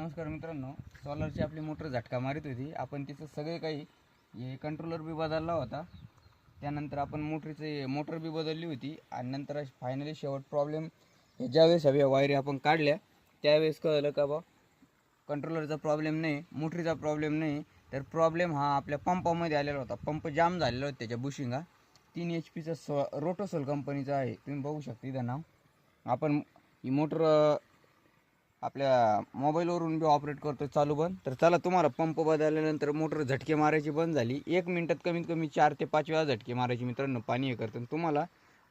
नमस्कार मित्रांनो, सोलरची आपली मोटर झटका मारित होती. आपण तिचं सगळे काही हे कंट्रोलर बी बदलला होता. त्यानंतर आपण मोटर बी बदलली होती आणि नंतर फायनली शेवट प्रॉब्लेम ज्यावेळेस हव्या वायरी आपण काढल्या त्यावेळेस कळलं का बा कंट्रोलरचा प्रॉब्लेम नाही, मोटरीचा प्रॉब्लेम नाही, तर प्रॉब्लेम हा आपल्या पंपामध्ये आलेला होता. पंप जाम झालेला होता. त्याच्या बुशिंगा 3 HP रोटोसोल कंपनीचा आहे. तुम्ही बघू शकता इथं नाव. आपण ही मोटर आपल्या मोबाईलवरून बी ऑपरेट करतो चालू बंद. तर चला तुम्हाला पंप बदलल्यानंतर मोटर झटके मारायची बंद झाली. 1 मिनिटात कमीत कमी 4 ते 5 वेळा झटके मारायची मित्रांनो. पाणी हे करतं. तुम्हाला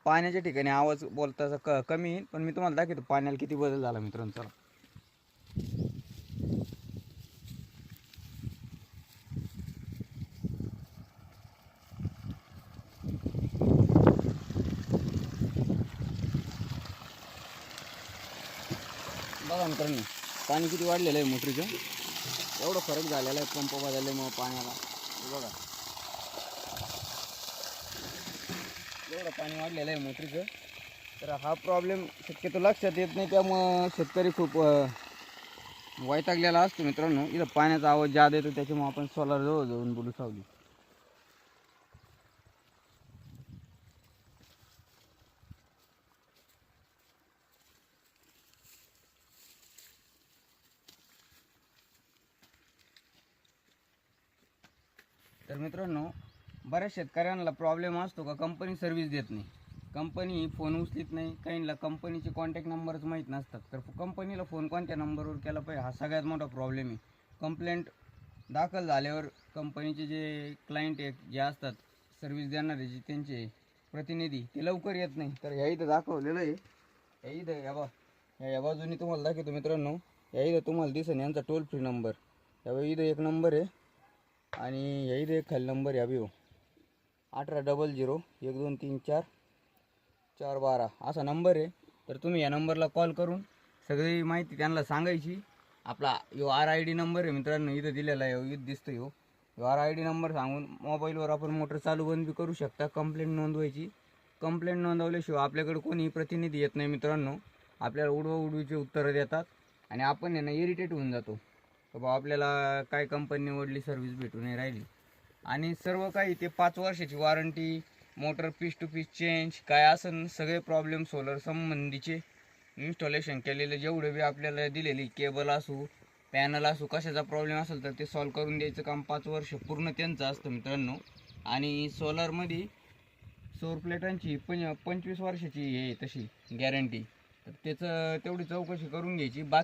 पाण्याच्या ठिकाणी आवाज बोलताचा कमी येईल, पण मी तुम्हाला दाखवतो पाण्याला किती बदल झाला मित्रांनो. चला बघा मित्रांनो, पाणी किती वाढलेलं आहे मोटरीचं. एवढं फरक झालेला आहे पंप बदलल्यामुळं पाण्याला. बघा एवढं पाणी वाढलेलं आहे मोटरीचं. तर हा प्रॉब्लेम शक्यतो लक्षात येत नाही, त्यामुळं शेतकरी खूप वैतागलेला असतो मित्रांनो. इथं पाण्याचा आवाज जादा येतो, त्याच्यामुळे आपण सोलार जवळ जाऊन बोलू सावली. तर मित्रांनो, बऱ्याच शेतकऱ्यांना प्रॉब्लेम असतो का कंपनी सर्व्हिस देत नाही, कंपनी फोन उचलीत नाही, काहींना कंपनीचे कॉन्टॅक्ट नंबरच माहीत नसतात. तर कंपनीला फोन कोणत्या नंबरवर केला पाहिजे हा सगळ्यात मोठा प्रॉब्लेम आहे. कंप्लेंट दाखल झाल्यावर कंपनीचे जे क्लायंट जे असतात सर्व्हिस देणारे जे त्यांचे प्रतिनिधी ते लवकर येत नाही. तर ह्या इथं दाखवलेलं आहे. ह्या इथं या बाजूनी तुम्हाला दाखवतो मित्रांनो. ह्या इथं तुम्हाला दिसेल यांचा टोल फ्री नंबर. ह्या इथं एक नंबर आहे आणि ह्या इथं एक खाली नंबर आहे. अभि 18001234 असा नंबर आहे. तर तुम्ही या नंबरला कॉल करून सगळी माहिती त्यांना सांगायची. आपला यो RID नंबर आहे मित्रांनो, इथं दिलेला आहे, इथं दिसतो यो RID नंबर सांगून मोबाईलवर आपण मोटर चालू बंद बी करू शकता. कंप्लेंट नोंदवायची. कंप्लेंट नोंदवल्याशिवाय आपल्याकडे कोणी प्रतिनिधी येत नाही मित्रांनो. आपल्याला उडवीचे उत्तरं देतात आणि आपण यांना इरिटेट होऊन जातो की बा आपल्याला काय कंपनी निवडली, सर्व्हिस भेटू नाही राहिली. आणि सर्व काही ते 5 वर्षाची warranty, motor piece to piece change काय असेल सगळे प्रॉब्लेम सोलर संबंधीचे इन्स्टॉलेशन केलेले जेवढे बी आपल्याला दिलेली केबल असू पॅनल असू कशाचा प्रॉब्लेम असेल तर ते सॉल्व करून द्यायचं काम 5 वर्ष पूर्ण त्यांचं असतं मित्रांनो. आणि सोलरमध्ये सौर प्लेटांची 25 वर्षाची हे तशी गॅरंटी. तर त्याचं तेवढी चौकशी करून घ्यायची.